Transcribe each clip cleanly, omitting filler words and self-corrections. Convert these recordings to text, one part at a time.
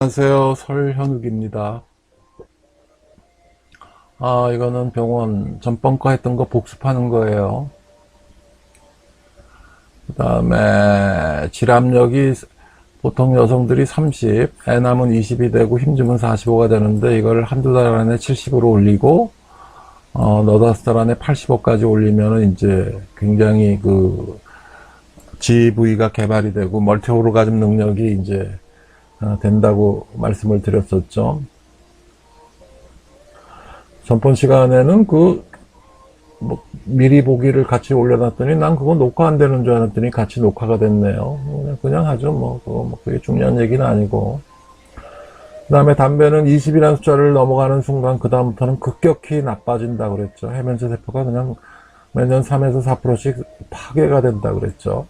안녕하세요. 설현욱입니다. 이거는 병원 전번거 했던 거 복습하는 거예요. 그 다음에 질압력이 보통 여성들이 30, 애 남은 20이 되고 힘주면 45가 되는데 이걸 한두 달 안에 70으로 올리고 너다섯 달 안에 85까지 올리면은 이제 굉장히 그 GV가 개발이 되고 멀티 오르가즘 능력이 이제 된다고 말씀을 드렸었죠. 전번 시간에는 미리 보기를 같이 올려놨더니 난 그거 녹화 안 되는 줄 알았더니 같이 녹화가 됐네요. 그냥 하죠. 그게 중요한 얘기는 아니고. 그 다음에 담배는 20이라는 숫자를 넘어가는 순간 그다음부터는 급격히 나빠진다 그랬죠. 해면체 세포가 그냥 매년 3에서 4%씩 파괴가 된다 그랬죠.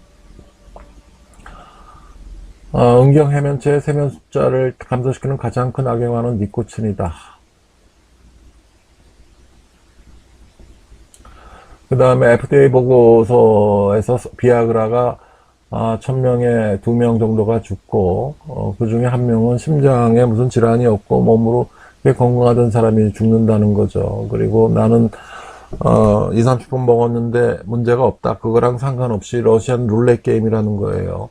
음경 해면체의 세면 숫자를 감소시키는 가장 큰 악영화는 니코틴이다. 그 다음에 FDA 보고서에서 비아그라가 1000명에 2명 정도가 죽고 그 중에 1명은 심장에 무슨 질환이 없고 몸으로 꽤 건강하던 사람이 죽는다는 거죠. 그리고 나는 2, 30분 먹었는데 문제가 없다. 그거랑 상관없이 러시안 룰렛 게임이라는 거예요.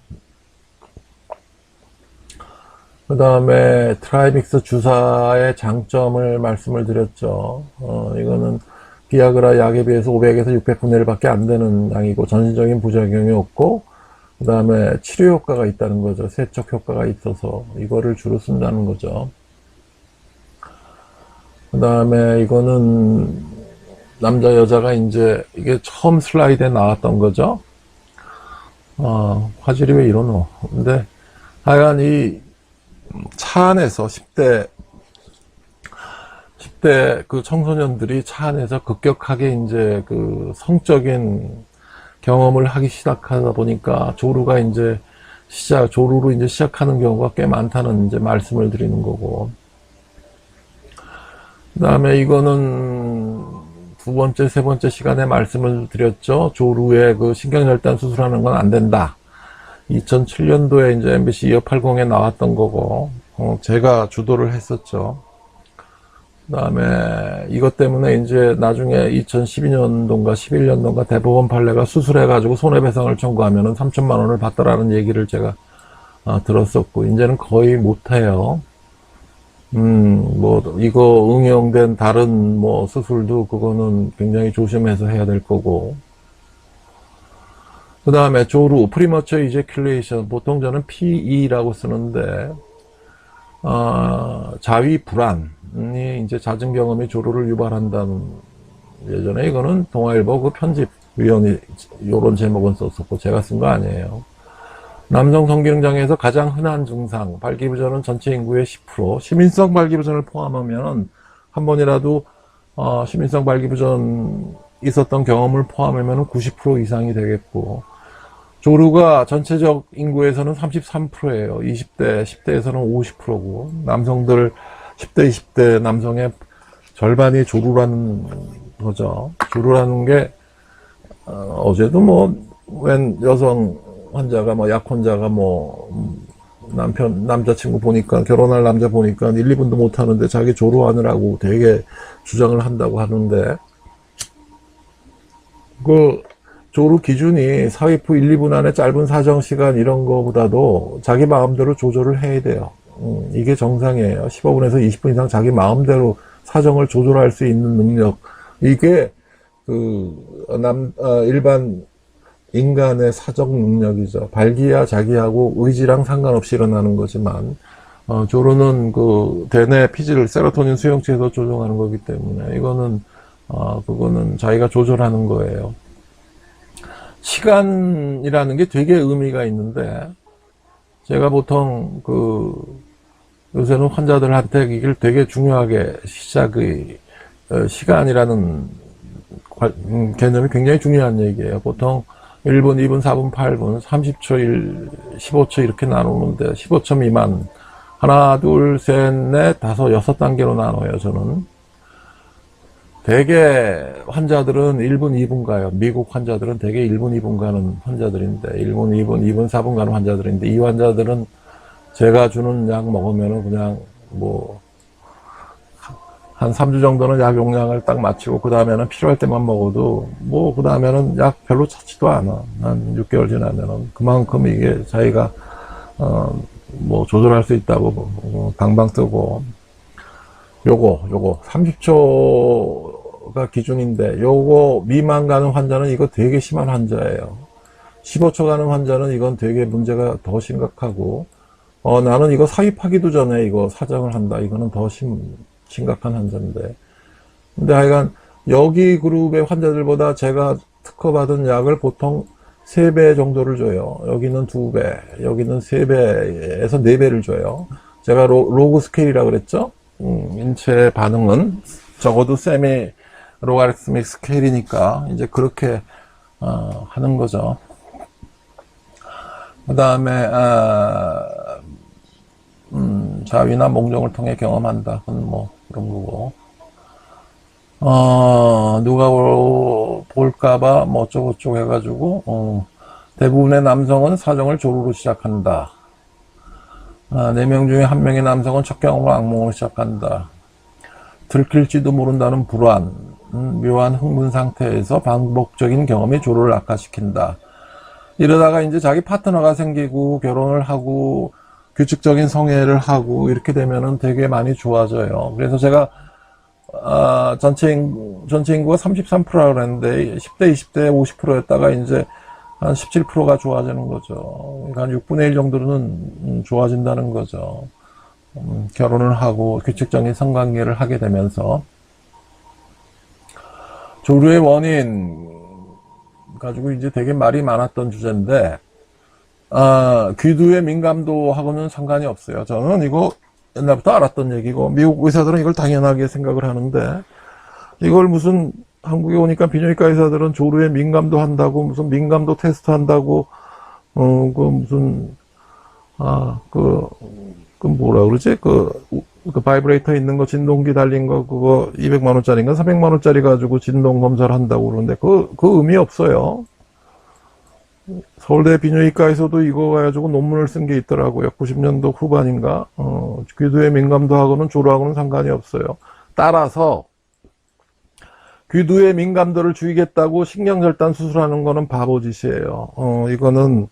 그 다음에 트라이믹스 주사의 장점을 말씀을 드렸죠. 이거는 비아그라 약에 비해서 500에서 600분의 1밖에 안 되는 양이고 전신적인 부작용이 없고 그 다음에 치료 효과가 있다는 거죠. 세척 효과가 있어서 이거를 주로 쓴다는 거죠. 그 다음에 이거는 남자 여자가 이제 이게 처음 슬라이드에 나왔던 거죠. 화질이 왜 이러노. 근데 하여간 이 차 안에서 10대 그 청소년들이 차 안에서 급격하게 이제 그 성적인 경험을 하기 시작하다 보니까 조루가 이제 조루로 이제 시작하는 경우가 꽤 많다는 이제 말씀을 드리는 거고. 그 다음에 이거는 두 번째, 세 번째 시간에 말씀을 드렸죠. 조루에 그 신경절단 수술하는 건 안 된다. 2007년도에 이제 MBC 2580에 나왔던 거고, 제가 주도를 했었죠. 그 다음에 이것 때문에 이제 나중에 2012년도인가 11년도인가 대법원 판례가 수술해가지고 손해배상을 청구하면은 3천만 원을 받더라는 얘기를 제가 들었었고, 이제는 거의 못해요. 이거 응용된 다른 수술도 그거는 굉장히 조심해서 해야 될 거고, 그 다음에 조루, 프리머처 이제큘레이션, 보통 저는 PE라고 쓰는데, 자위 불안이 이제 잦은 경험이 조루를 유발한다는, 예전에 이거는 동아일보 그 편집위원이 요런 제목은 썼었고, 제가 쓴 거 아니에요. 남성 성기능장애에서 가장 흔한 증상, 발기부전은 전체 인구의 10%, 시민성 발기부전을 포함하면 한 번이라도, 시민성 발기부전 있었던 경험을 포함하면 90% 이상이 되겠고, 조루가 전체적 인구에서는 33%예요. 20대, 10대에서는 50%고 남성들 10대, 20대 남성의 절반이 조루라는 거죠. 조루라는 게 어제도 웬 여성 환자가 약혼자가 남자친구 보니까 결혼할 남자 보니까 1, 2분도 못 하는데 자기 조루하느라고 되게 주장을 한다고 하는데 조루 기준이 사위프 1, 2분 안에 짧은 사정시간 이런 거보다도 자기 마음대로 조절을 해야 돼요. 이게 정상이에요. 15분에서 20분 이상 자기 마음대로 사정을 조절할 수 있는 능력. 이게 일반 인간의 사정 능력이죠. 발기야 자기하고 의지랑 상관없이 일어나는 거지만, 조루는 대뇌 피질, 세로토닌 수용체에서 조정하는 거기 때문에 이거는, 그거는 자기가 조절하는 거예요. 시간이라는 게 되게 의미가 있는데, 제가 보통 요새는 환자들한테 이걸 되게 중요하게 시간이라는 개념이 굉장히 중요한 얘기예요. 보통 1분, 2분, 4분, 8분, 30초, 15초 이렇게 나누는데 15초 미만 하나, 둘, 셋, 넷, 다섯, 6단계로 나눠요. 저는 대개 환자들은 1분, 2분 가요. 미국 환자들은 대개 1분, 2분 가는 환자들인데 1분, 2분, 2분, 4분 가는 환자들인데 이 환자들은 제가 주는 약 먹으면은 그냥 뭐 한 3주 정도는 약 용량을 딱 맞추고 그 다음에는 필요할 때만 먹어도 뭐 그 다음에는 약 별로 찾지도 않아. 한 6개월 지나면은 그만큼 이게 자기가 뭐 조절할 수 있다고 방방 뜨고 요거 30초가 기준인데 요거 미만 가는 환자는 이거 되게 심한 환자예요. 15초 가는 환자는 이건 되게 문제가 더 심각하고 나는 이거 사입하기도 전에 이거 사정을 한다. 이거는 더 심각한 환자인데. 근데 하여간 여기 그룹의 환자들보다 제가 특허받은 약을 보통 3배 정도를 줘요. 여기는 2배, 여기는 3배에서 4배를 줘요. 제가 로그 스케일이라고 그랬죠? 인체 반응은 적어도 세미 로가리스믹 스케일이니까 이제 그렇게 하는 거죠. 그 다음에 자위나 몽종을 통해 경험한다. 그건 뭐 그런 거고. 누가 볼까봐 뭐 어쩌고저쩌고 해가지고 대부분의 남성은 사정을 조루로 시작한다. 4명 중에 1명의 남성은 첫 경험으로 악몽으로 시작한다. 들킬지도 모른다는 불안, 묘한 흥분 상태에서 반복적인 경험이 조루를 악화시킨다. 이러다가 이제 자기 파트너가 생기고 결혼을 하고 규칙적인 성애를 하고 이렇게 되면은 되게 많이 좋아져요. 그래서 제가 전체 인구가 33%라고 그랬는데 10대, 20대 50%였다가 이제 한 17%가 좋아지는 거죠. 그러니까 한 6분의 1 정도는 좋아진다는 거죠. 결혼을 하고 규칙적인 성관계를 하게 되면서. 조류의 원인 가지고 이제 되게 말이 많았던 주제인데 귀두의 민감도하고는 상관이 없어요. 저는 이거 옛날부터 알았던 얘기고 미국 의사들은 이걸 당연하게 생각을 하는데 이걸 무슨 한국에 오니까 비뇨기과 의사들은 조류에 민감도 한다고 무슨 민감도 테스트 한다고 그 무슨 그 뭐라 그러지 그 바이브레이터 있는 거 진동기 달린 거 그거 200만 원짜리인가 300만 원짜리 가지고 진동 검사를 한다고 그러는데 그 의미 없어요. 서울대 비뇨기과에서도 이거 가지고 논문을 쓴 게 있더라고요. 90년도 후반인가. 귀두의 민감도하고는 조류하고는 상관이 없어요. 따라서 귀두의 민감도를 줄이겠다고 신경절단 수술하는 거는 바보짓이에요. 이거는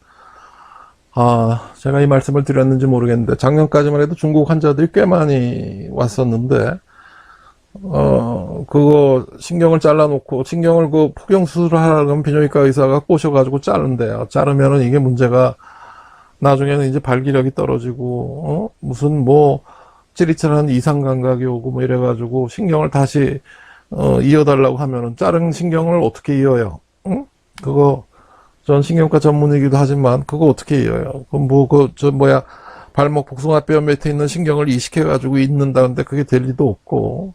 제가 이 말씀을 드렸는지 모르겠는데 작년까지만 해도 중국 환자들이 꽤 많이 왔었는데 그거 신경을 잘라놓고 신경을 그 폭경 수술을 하려면 비뇨기과 의사가 꼬셔가지고 자른대요. 자르면은 이게 문제가 나중에는 이제 발기력이 떨어지고 무슨 뭐 찌릿찌릿한 이상 감각이 오고 뭐 이래가지고 신경을 다시 이어달라고 하면은 자른 신경을 어떻게 이어요? 응? 그거 전 신경과 전문이기도 하지만 그거 어떻게 이어요? 그럼 뭐 발목 복숭아뼈 밑에 있는 신경을 이식해가지고 잇는다는데 그게 될 리도 없고.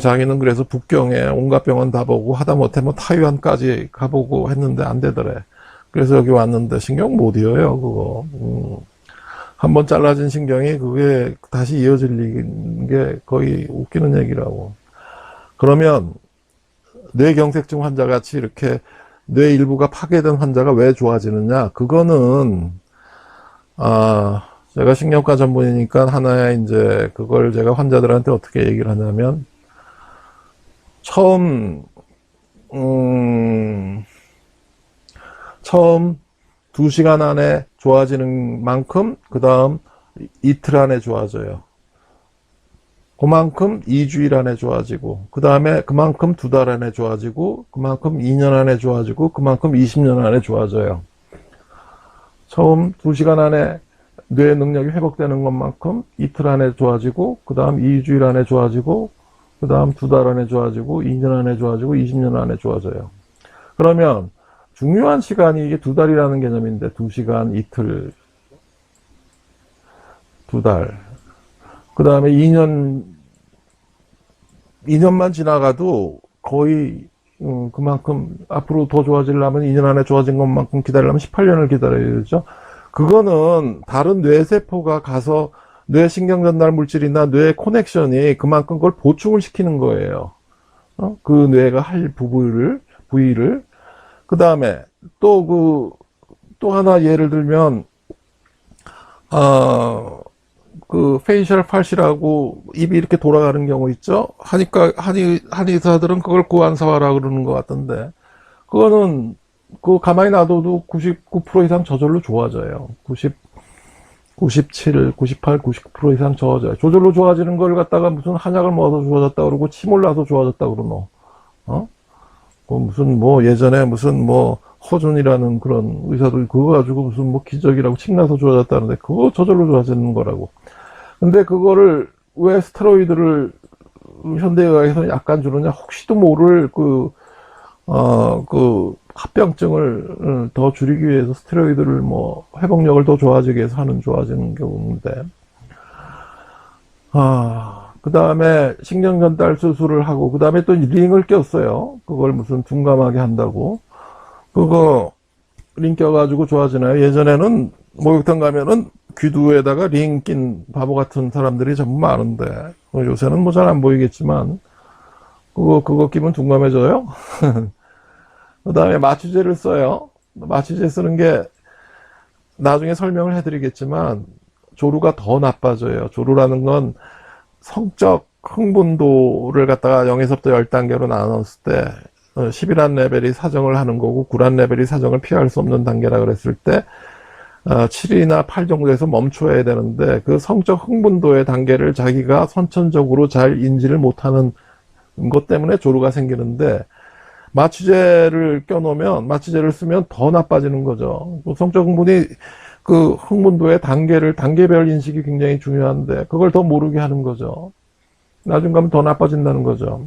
자기는 그래서 북경에 온갖 병원 다 보고 하다못해 뭐 타이완까지 가보고 했는데 안 되더래. 그래서 여기 왔는데 신경 못 이어요, 그거. 한번 잘라진 신경이 그게 다시 이어질 게 거의 웃기는 얘기라고. 그러면 뇌경색증 환자 같이 이렇게 뇌 일부가 파괴된 환자가 왜 좋아지느냐? 그거는, 제가 신경과 전문이니까 하나의 이제 그걸 제가 환자들한테 어떻게 얘기를 하냐면, 처음 2시간 안에 좋아지는 만큼, 그 다음 이틀 안에 좋아져요. 그만큼 2주일 안에 좋아지고, 그 다음에 그만큼 2달 안에 좋아지고, 그만큼 2년 안에 좋아지고, 그만큼 20년 안에 좋아져요. 처음 2시간 안에 뇌 능력이 회복되는 것만큼 이틀 안에 좋아지고, 그 다음 2주일 안에 좋아지고, 그 다음 2달 안에 좋아지고, 2년 안에 좋아지고, 20년 안에 좋아져요. 그러면 중요한 시간이 이게 2달이라는 개념인데, 2시간, 이틀, 2달. 그 다음에 2년만 지나가도 거의, 그만큼 앞으로 더 좋아지려면 2년 안에 좋아진 것만큼 기다리려면 18년을 기다려야 되죠. 그거는 다른 뇌세포가 가서 뇌신경 전달 물질이나 뇌 커넥션이 그만큼 그걸 보충을 시키는 거예요. 그 뇌가 할 부위를. 그 다음에 또 하나 예를 들면, 어, 그 페이셜 팟이라고 입이 이렇게 돌아가는 경우 있죠. 하니까 한의사들은 그걸 고안사화라 그러는 것 같던데, 그거는 그 가만히 놔둬도 99% 이상 저절로 좋아져요. 97, 98, 99% 이상 좋아져요. 저절로 좋아지는 걸 갖다가 무슨 한약을 먹어서 좋아졌다 그러고 침 올라서 좋아졌다 그러노. 어? 그 무슨 뭐 예전에 무슨 뭐 허준이라는 그런 의사도 그거 가지고 무슨 뭐 기적이라고 침 나서 좋아졌다는데 그거 저절로 좋아지는 거라고. 근데 그거를 왜 스테로이드를 현대의학에서 약간 주느냐? 혹시도 모를 그 합병증을 더 줄이기 위해서 스테로이드를 뭐 회복력을 더 좋아지게 해서 하는 좋아지는 경우인데, 그 다음에 신경전달 수술을 하고, 그 다음에 또 링을 꼈어요. 그걸 무슨 둔감하게 한다고. 그거 링 껴가지고 좋아지나요? 예전에는 목욕탕 가면은 귀두에다가 링 낀 바보 같은 사람들이 전부 많은데, 요새는 뭐 잘 안 보이겠지만, 그거 끼면 둔감해져요? 그 다음에 마취제를 써요. 마취제 쓰는 게 나중에 설명을 해드리겠지만, 조루가 더 나빠져요. 조루라는 건 성적 흥분도를 갖다가 0에서부터 10단계로 나눴을 때, 10이란 레벨이 사정을 하는 거고, 9란 레벨이 사정을 피할 수 없는 단계라 그랬을 때, 7이나 8 정도에서 멈춰야 되는데, 그 성적 흥분도의 단계를 자기가 선천적으로 잘 인지를 못하는 것 때문에 조루가 생기는데, 마취제를 껴놓으면, 마취제를 쓰면 더 나빠지는 거죠. 성적 흥분이 그 흥분도의 단계별 인식이 굉장히 중요한데, 그걸 더 모르게 하는 거죠. 나중 가면 더 나빠진다는 거죠.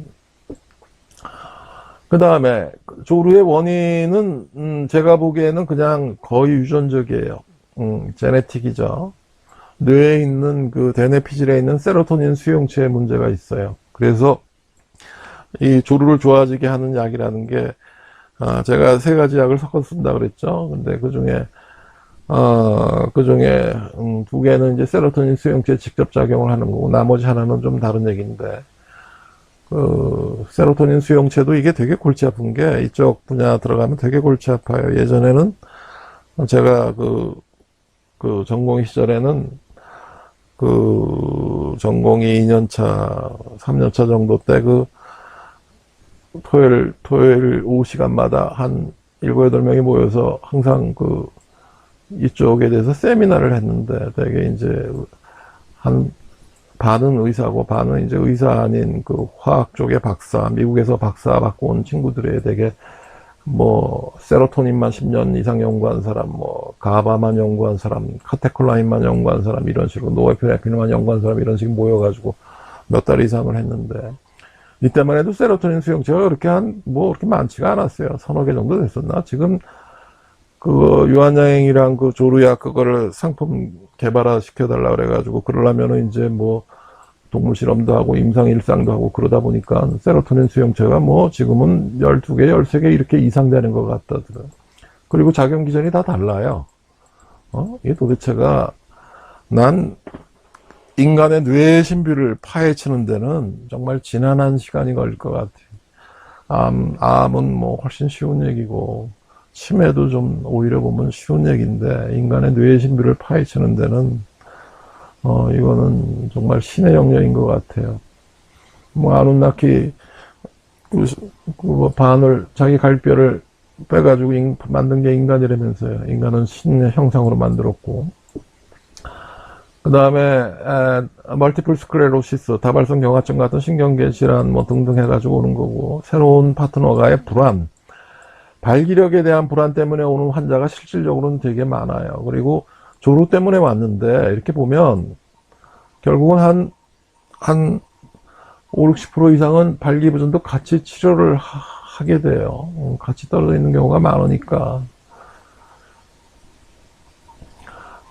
그 다음에, 조루의 원인은, 제가 보기에는 그냥 거의 유전적이에요. 제네틱이죠. 뇌에 있는 그 대뇌피질에 있는 세로토닌 수용체에 문제가 있어요. 그래서, 이 조루를 좋아지게 하는 약이라는 게, 제가 세 가지 약을 섞어 쓴다 그랬죠. 근데 그 중에, 두 개는 이제 세로토닌 수용체에 직접 작용을 하는 거고, 나머지 하나는 좀 다른 얘기인데, 그, 세로토닌 수용체도 이게 되게 골치 아픈 게, 이쪽 분야 들어가면 되게 골치 아파요. 예전에는, 제가 그 전공의 시절에는, 그, 전공이 2년차, 3년차 정도 때 토요일 오후 시간마다 한 7, 8명이 모여서 항상 이쪽에 대해서 세미나를 했는데, 되게 이제, 한, 반은 의사고, 반은 이제 의사 아닌 그 화학 쪽의 박사, 미국에서 박사 받고 온 친구들이 되게, 뭐, 세로토닌만 10년 이상 연구한 사람, 뭐, 가바만 연구한 사람, 카테콜라인만 연구한 사람, 이런 식으로, 노에피네프린만 연구한 사람, 이런 식으로 모여가지고 몇 달 이상을 했는데, 이때만 해도 세로토닌 수용체가 그렇게 많지가 않았어요. 서너 개 정도 됐었나? 지금, 유한양행이랑 그 조루약 그거를 상품 개발화 시켜달라 그래가지고, 그러려면은 이제 뭐, 동물 실험도 하고, 임상 일상도 하고, 그러다 보니까, 세로토닌 수용체가 뭐, 지금은 12개, 13개 이렇게 이상 되는 것 같다더라. 그리고 작용 기전이 다 달라요. 이게 도대체가, 난, 인간의 뇌의 신비를 파헤치는 데는 정말 지난한 시간이 걸릴 것 같아요. 암은 뭐 훨씬 쉬운 얘기고, 치매도 좀 오히려 보면 쉬운 얘기인데, 인간의 뇌의 신비를 파헤치는 데는, 이거는 정말 신의 영역인 것 같아요. 뭐, 아누나키, 자기 갈뼈를 빼가지고 만든 게 인간이라면서요. 인간은 신의 형상으로 만들었고. 그 다음에, 멀티플 스크레로시스, 다발성 경화증 같은 신경계 질환 뭐 등등 해가지고 오는 거고, 새로운 파트너가의 불안, 발기력에 대한 불안 때문에 오는 환자가 실질적으로는 되게 많아요. 그리고 조루 때문에 왔는데, 이렇게 보면, 결국은 한 5, 60% 이상은 발기부전도 같이 치료를 하게 돼요. 같이 떨어져 있는 경우가 많으니까.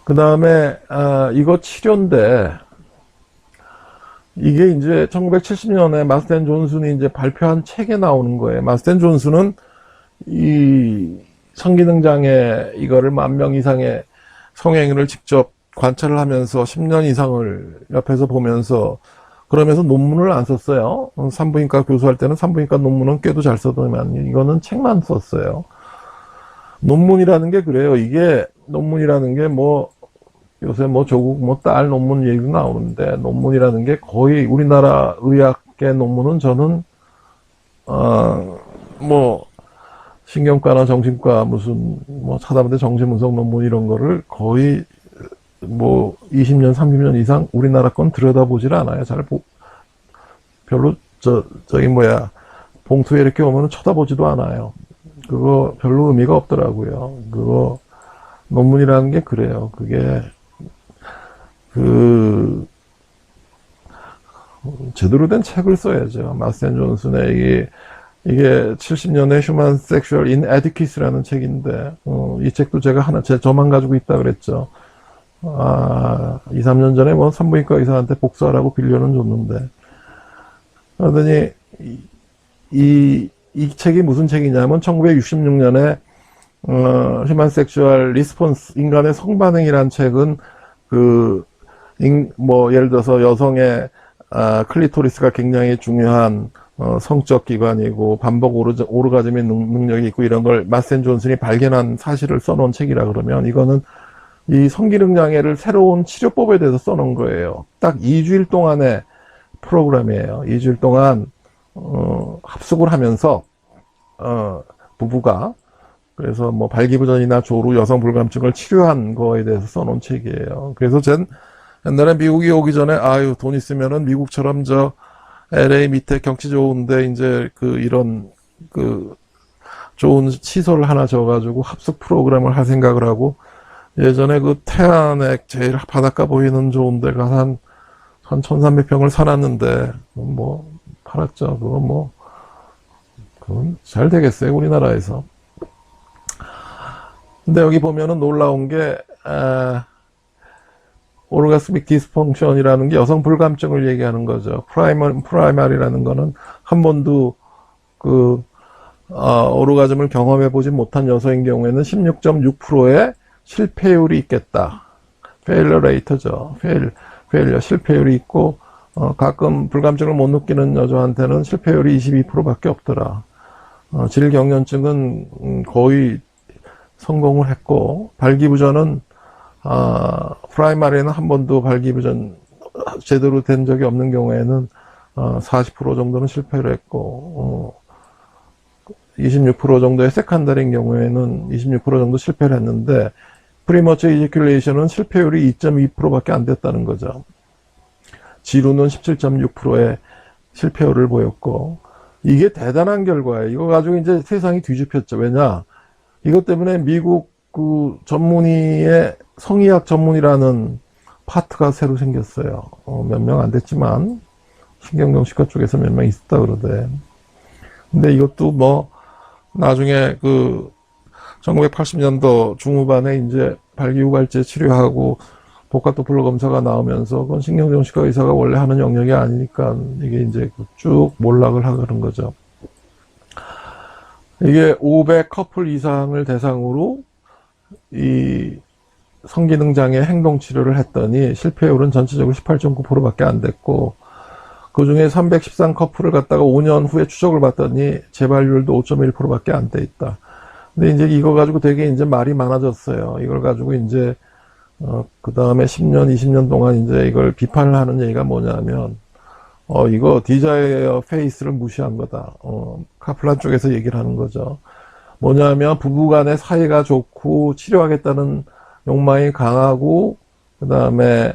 그 다음에, 이거 치료인데, 이게 이제 1970년에 마스텐 존슨이 이제 발표한 책에 나오는 거예요. 마스텐 존슨은 이 성기능장애 이거를 10,000명 이상의 성행위를 직접 관찰을 하면서 10년 이상을 옆에서 보면서 그러면서 논문을 안 썼어요. 산부인과 교수할 때는 산부인과 논문은 꽤도 잘 써도만 이거는 책만 썼어요. 논문이라는 게 그래요. 이게 논문이라는 게 뭐 요새 뭐 조국 뭐 딸 논문 얘기도 나오는데, 논문이라는 게 거의 우리나라 의학계 논문은 저는 뭐 신경과나 정신과 무슨 뭐 찾아보는데 정신분석 논문 이런 거를 거의 뭐 20년 30년 이상 우리나라 건 들여다보질 않아요. 별로 저기 뭐야 봉투에 이렇게 오면 쳐다보지도 않아요. 그거 별로 의미가 없더라고요. 그거 논문이라는 게 그래요. 그게 제대로 된 책을 써야죠. 마스앤 존슨의 이게 70년의 휴먼 섹슈얼 인에디퀴스라는 책인데, 이 책도 제가 저만 가지고 있다 그랬죠. 2, 3년 전에 뭐 산부인과 의사한테 복사하라고 빌려는 줬는데, 그러더니, 이 책이 무슨 책이냐면, 1966년에, 휴먼 섹슈얼 리스폰스, 인간의 성반응이란 책은, 뭐, 예를 들어서 여성의, 클리토리스가 굉장히 중요한, 성적 기관이고, 반복 오르가즘의 능력이 있고, 이런 걸 마센 존슨이 발견한 사실을 써놓은 책이라 그러면, 이거는 이 성기능 장애를 새로운 치료법에 대해서 써놓은 거예요. 딱 2주일 동안의 프로그램이에요. 2주일 동안, 합숙을 하면서, 부부가, 그래서 뭐 발기부전이나 조루, 여성 불감증을 치료한 거에 대해서 써놓은 책이에요. 그래서 옛날에 미국에 오기 전에, 아유, 돈 있으면은 미국처럼 LA 밑에 경치 좋은데, 이제 이런 좋은 시설을 하나 져가지고 합숙 프로그램을 할 생각을 하고, 예전에 태안에 제일 바닷가 보이는 좋은 데 가서 한 1300평을 사놨는데, 뭐, 팔았죠. 그건 잘 되겠어요, 우리나라에서. 근데 여기 보면은 놀라운 게, 오르가스믹 디스펑션이라는 게 여성 불감증을 얘기하는 거죠. 프라이머리라는 거는 한 번도 오르가즘을 경험해 보지 못한 여성인 경우에는 16.6%의 실패율이 있겠다. 페일러 레이터죠. 실패율이 있고, 가끔 불감증을 못 느끼는 여자한테는 실패율이 22%밖에 없더라. 질경련증은 거의 성공을 했고, 발기부전은 프라이머리는 한 번도 발기부전 제대로 된 적이 없는 경우에는 40% 정도는 실패를 했고, 26% 정도의 세컨더리인 경우에는 26% 정도 실패를 했는데, 프리머처 이제큘레이션은 실패율이 2.2%밖에 안 됐다는 거죠. 지루는 17.6%의 실패율을 보였고, 이게 대단한 결과예요. 이거 가지고 이제 세상이 뒤집혔죠. 왜냐? 이것 때문에 미국 전문의의 성의학 전문이라는 파트가 새로 생겼어요. 몇 명 안 됐지만 신경정신과 쪽에서 몇 명 있었다 그러대. 근데 이것도 뭐 나중에 1980년도 중후반에 이제 발기후갈제 치료하고 복합도플러 검사가 나오면서 그건 신경정신과 의사가 원래 하는 영역이 아니니까 이게 이제 쭉 몰락을 하는 거죠. 이게 500 커플 이상을 대상으로 이 성기능장애 행동치료를 했더니 실패율은 전체적으로 18.9%밖에 안 됐고, 그 중에 313 커플을 갖다가 5년 후에 추적을 봤더니 재발률도 5.1%밖에 안 돼 있다. 근데 이제 이거 가지고 되게 이제 말이 많아졌어요. 이걸 가지고 이제 그 다음에 10년, 20년 동안 이제 이걸 비판을 하는 얘기가 뭐냐면, 이거 디자이어 페이스를 무시한 거다. 카플란 쪽에서 얘기를 하는 거죠. 뭐냐면 부부간의 사이가 좋고 치료하겠다는 욕망이 강하고, 그 다음에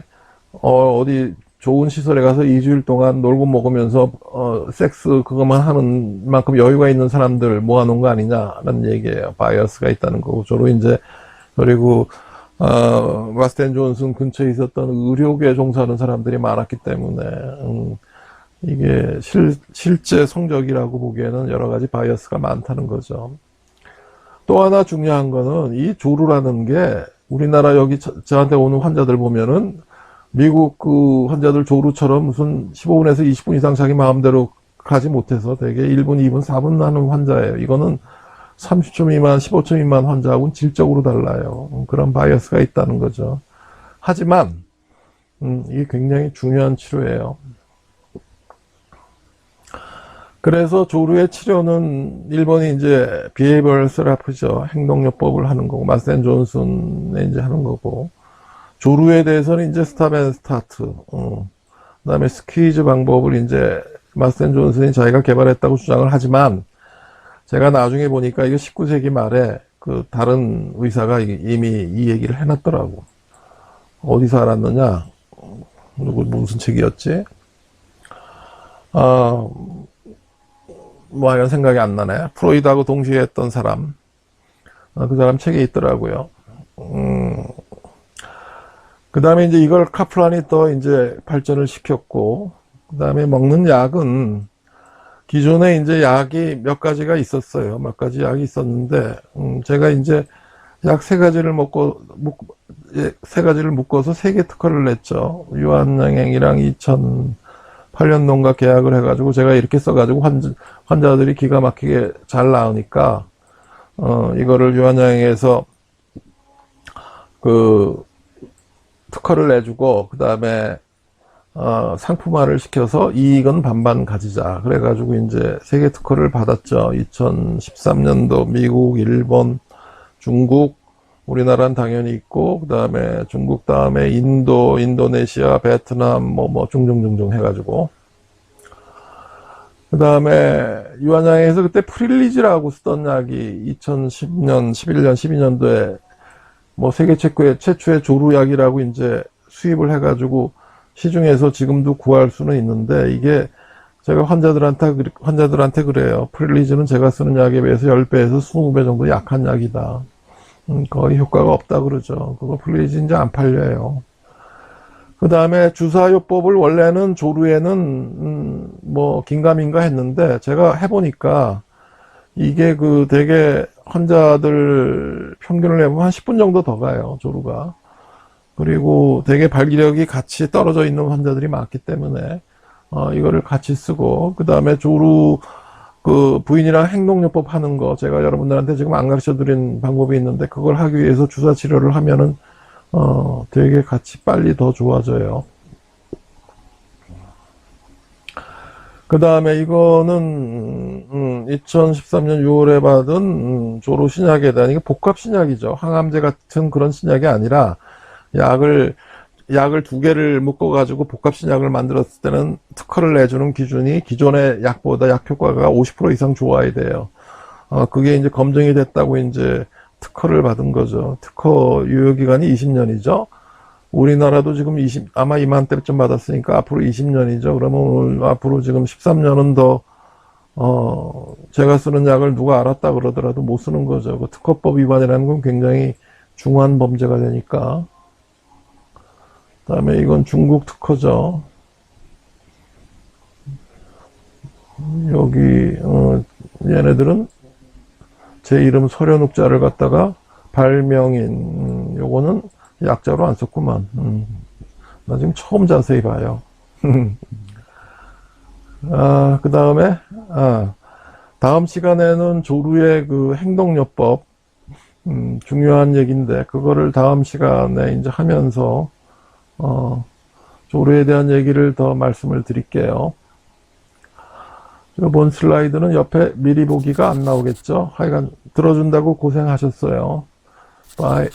어디 좋은 시설에 가서 2주일 동안 놀고 먹으면서 섹스 그것만 하는 만큼 여유가 있는 사람들 모아놓은 거 아니냐라는 얘기예요. 바이어스가 있다는 거고, 주로 이제 그리고 마스앤 존슨 근처에 있었던 의료계에 종사하는 사람들이 많았기 때문에 이게 실제 성적이라고 보기에는 여러 가지 바이어스가 많다는 거죠. 또 하나 중요한 거는 이 조루라는 게 우리나라 여기 저한테 오는 환자들 보면은 미국 환자들 조루처럼 무슨 15분에서 20분 이상 자기 마음대로 가지 못해서 되게 1분, 2분, 4분 하는 환자예요. 이거는 30초 미만, 15초 미만 환자하고는 질적으로 달라요. 그런 바이어스가 있다는 거죠. 하지만 이게 굉장히 중요한 치료예요. 그래서 조루의 치료는 일본이 이제 비헤이버럴 세라피죠. 행동요법을 하는 거고, 마센 존슨에 이제 하는 거고, 조루에 대해서는 이제 스탑 앤 스타트, 그다음에 스퀴즈 방법을 이제 마스터 앤 존슨이 자기가 개발했다고 주장을 하지만, 제가 나중에 보니까 이거 19세기 말에 그 다른 의사가 이미 이 얘기를 해놨더라고. 어디서 알았느냐? 무슨 책이었지? 뭐 하여간 생각이 안 나네. 프로이드하고 동시에 했던 사람. 그 사람 책에 있더라고요. 그 다음에 이제 이걸 카플란이 또 이제 발전을 시켰고, 그 다음에 먹는 약은 기존에 이제 약이 몇 가지가 있었어요. 몇 가지 약이 있었는데, 제가 이제 약 세 가지를 묶어서 3개 특허를 냈죠. 유한양행이랑 2008년도인가 계약을 해가지고 제가 이렇게 써가지고 환자들이 기가 막히게 잘 나으니까, 이거를 유한양행에서 그 특허를 내주고, 그 다음에 상품화를 시켜서 이익은 반반 가지자. 그래가지고 이제 3개 특허를 받았죠. 2013년도 미국, 일본, 중국, 우리나라는 당연히 있고, 그 다음에 중국 다음에 인도, 인도네시아, 베트남, 중중중중 해가지고. 그 다음에 유한양에서 그때 프릴리지라고 쓰던 약이 2010년, 11년, 12년도에 세계 최초의 조루약이라고 이제 수입을 해가지고 시중에서 지금도 구할 수는 있는데, 이게 제가 환자들한테 그래요. 프릴리즈는 제가 쓰는 약에 비해서 10배에서 20배 정도 약한 약이다. 거의 효과가 없다 그러죠. 그거 프릴리즈 이제 안 팔려요. 그 다음에 주사요법을 원래는 조루에는 긴가민가 했는데, 제가 해보니까 이게 되게 환자들 평균을 내보면 한 10분 정도 더 가요, 조루가. 그리고 되게 발기력이 같이 떨어져 있는 환자들이 많기 때문에 이거를 같이 쓰고, 그 다음에 조루 부인이랑 행동요법 하는 거, 제가 여러분들한테 지금 안 가르쳐 드린 방법이 있는데, 그걸 하기 위해서 주사 치료를 하면은 되게 같이 빨리 더 좋아져요. 그 다음에 이거는 2013년 6월에 받은 조루 신약에 대한, 이게 복합 신약이죠. 항암제 같은 그런 신약이 아니라 약을 2개를 묶어가지고 복합 신약을 만들었을 때는 특허를 내주는 기준이 기존의 약보다 약 효과가 50% 이상 좋아야 돼요. 그게 이제 검증이 됐다고 이제 특허를 받은 거죠. 특허 유효기간이 20년이죠. 우리나라도 지금 아마 이맘때쯤 받았으니까 앞으로 20년이죠. 그러면 앞으로 지금 13년은 더, 제가 쓰는 약을 누가 알았다 그러더라도 못 쓰는 거죠. 그 특허법 위반이라는 건 굉장히 중한 범죄가 되니까. 그 다음에 이건 중국 특허죠. 여기, 얘네들은 제 이름 서련욱자를 갖다가 발명인, 요거는 약자로 안 썼구만. 나 지금 처음 자세히 봐요. 그 다음에, 다음 시간에는 조루의 그 행동요법, 중요한 얘기인데, 그거를 다음 시간에 이제 하면서, 조루에 대한 얘기를 더 말씀을 드릴게요. 이번 슬라이드는 옆에 미리 보기가 안 나오겠죠? 하여간 들어준다고 고생하셨어요. 바이.